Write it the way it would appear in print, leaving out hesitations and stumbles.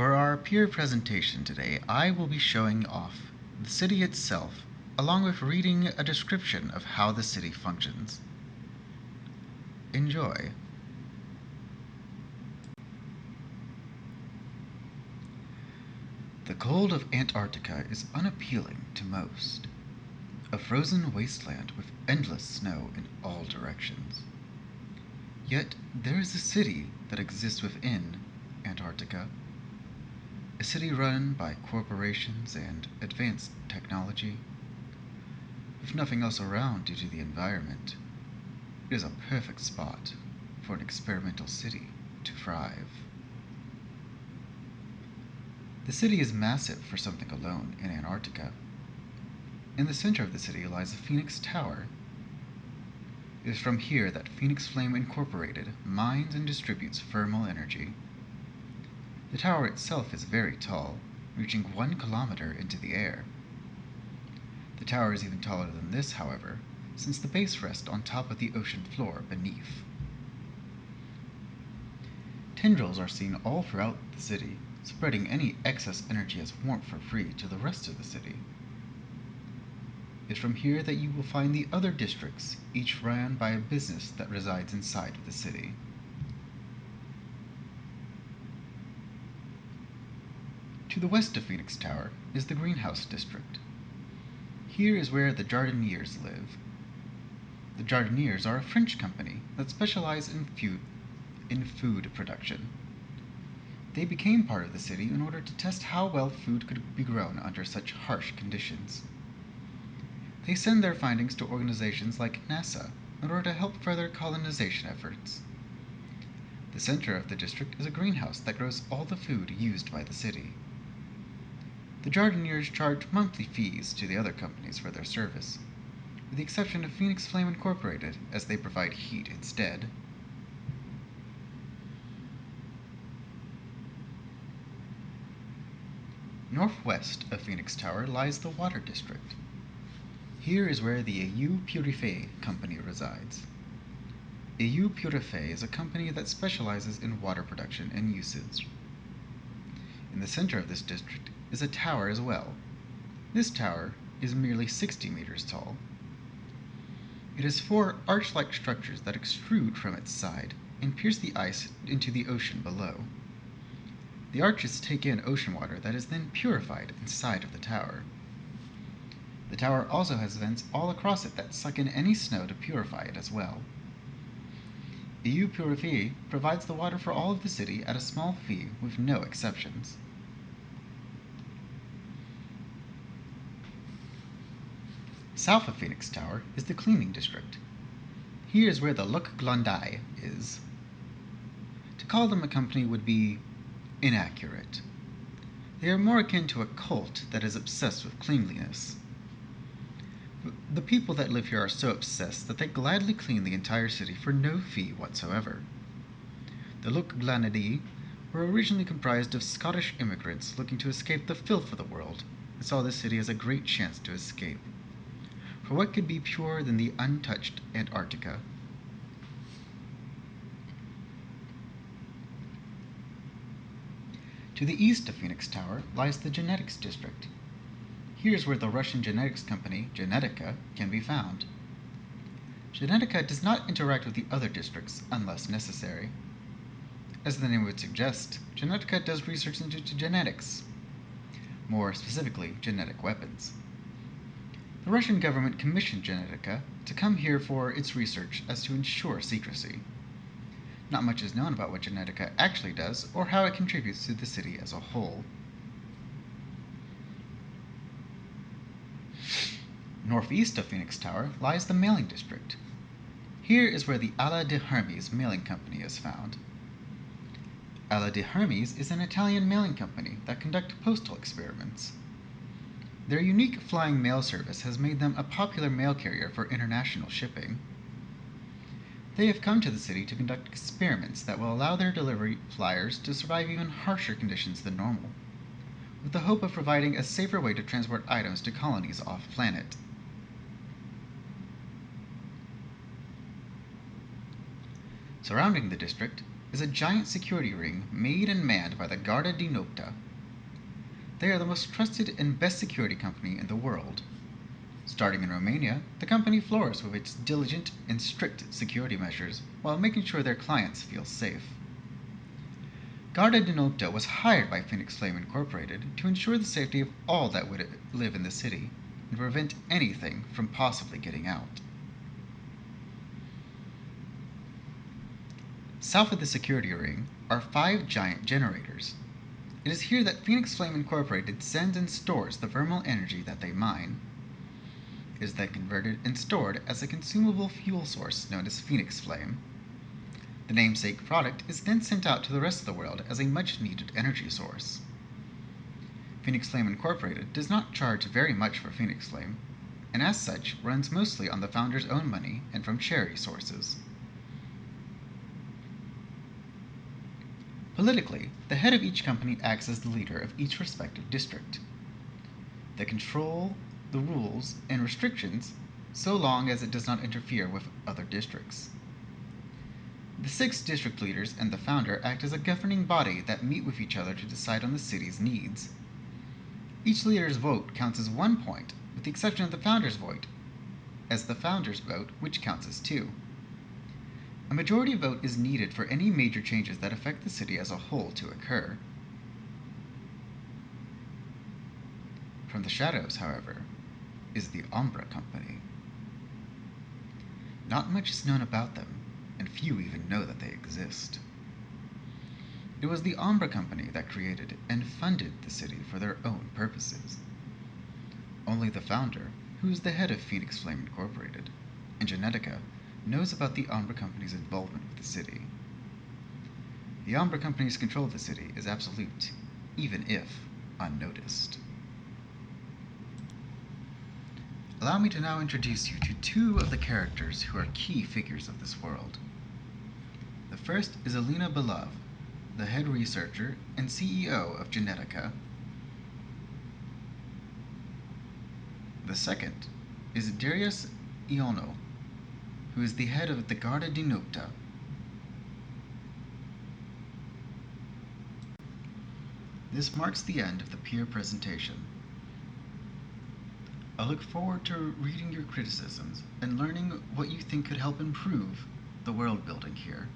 For our peer presentation today, I will be showing off the city itself, along with reading a description of how the city functions. Enjoy. The cold of Antarctica is unappealing to most. A frozen wasteland with endless snow in all directions. Yet there is a city that exists within Antarctica. A city run by corporations and advanced technology. With nothing else around due to the environment, it is a perfect spot for an experimental city to thrive. The city is massive for something alone in Antarctica. In the center of the city lies the Phoenix Tower. It is from here that Phoenix Flame Incorporated mines and distributes thermal energy. The tower itself is very tall, reaching 1 kilometer into the air. The tower is even taller than this, however, since the base rests on top of the ocean floor beneath. Tendrils are seen all throughout the city, spreading any excess energy as warmth for free to the rest of the city. It's from here that you will find the other districts, each run by a business that resides inside of the city. To the west of Phoenix Tower is the Greenhouse District. Here is where the Jardiniers live. The Jardiniers are a French company that specialize in food production. They became part of the city in order to test how well food could be grown under such harsh conditions. They send their findings to organizations like NASA in order to help further colonization efforts. The center of the district is a greenhouse that grows all the food used by the city. The Jardiniers charge monthly fees to the other companies for their service, with the exception of Phoenix Flame Incorporated, as they provide heat instead. Northwest of Phoenix Tower lies the Water District. Here is where the Eau Purifiée company resides. Eau Purifiée is a company that specializes in water production and usage. In the center of this district is a tower as well. This tower is merely 60 meters tall. It has 4 arch-like structures that extrude from its side and pierce the ice into the ocean below. The arches take in ocean water that is then purified inside of the tower. The tower also has vents all across it that suck in any snow to purify it as well. Eau Purifiée provides the water for all of the city at a small fee with no exceptions. South of Phoenix Tower is the Cleaning District. Here is where the Luc Glandai is. To call them a company would be inaccurate. They are more akin to a cult that is obsessed with cleanliness. The people that live here are so obsessed that they gladly clean the entire city for no fee whatsoever. The Luc Glandai were originally comprised of Scottish immigrants looking to escape the filth of the world and saw this city as a great chance to escape. For what could be purer than the untouched Antarctica? To the east of Phoenix Tower lies the Genetics District. Here's where the Russian genetics company, Genetica, can be found. Genetica does not interact with the other districts unless necessary. As the name would suggest, Genetica does research into genetics, more specifically, genetic weapons. The Russian government commissioned Genetica to come here for its research as to ensure secrecy. Not much is known about what Genetica actually does or how it contributes to the city as a whole. Northeast of Phoenix Tower lies the Mailing District. Here is where the Alla de Hermes mailing company is found. Alla de Hermes is an Italian mailing company that conduct postal experiments. Their unique flying mail service has made them a popular mail carrier for international shipping. They have come to the city to conduct experiments that will allow their delivery flyers to survive even harsher conditions than normal, with the hope of providing a safer way to transport items to colonies off-planet. Surrounding the district is a giant security ring made and manned by the Garda di Nocta. They are the most trusted and best security company in the world. Starting in Romania, the company floors with its diligent and strict security measures while making sure their clients feel safe. Garda di Nocta was hired by Phoenix Flame Incorporated to ensure the safety of all that would live in the city and prevent anything from possibly getting out. South of the security ring are 5 giant generators. It is here that Phoenix Flame Incorporated sends and stores the thermal energy that they mine. It is then converted and stored as a consumable fuel source known as Phoenix Flame. The namesake product is then sent out to the rest of the world as a much-needed energy source. Phoenix Flame Incorporated does not charge very much for Phoenix Flame, and as such runs mostly on the founder's own money and from charity sources. Politically, the head of each company acts as the leader of each respective district. They control the rules and restrictions so long as it does not interfere with other districts. The 6 district leaders and the founder act as a governing body that meet with each other to decide on the city's needs. Each leader's vote counts as 1 point, with the exception of the founder's vote, as the founder's vote, which counts as 2. A majority vote is needed for any major changes that affect the city as a whole to occur. From the shadows, however, is the Umbra Company. Not much is known about them, and few even know that they exist. It was the Umbra Company that created and funded the city for their own purposes. Only the founder, who is the head of Phoenix Flame Incorporated, and Genetica, knows about the Umbra Company's involvement with the city. The Umbra Company's control of the city is absolute, even if unnoticed. Allow me to now introduce you to 2 of the characters who are key figures of this world. The first is Alina Belov, the head researcher and CEO of Genetica. The second is Darius Iono, who is the head of the Garda di Nocta. This marks the end of the peer presentation. I look forward to reading your criticisms and learning what you think could help improve the world building here.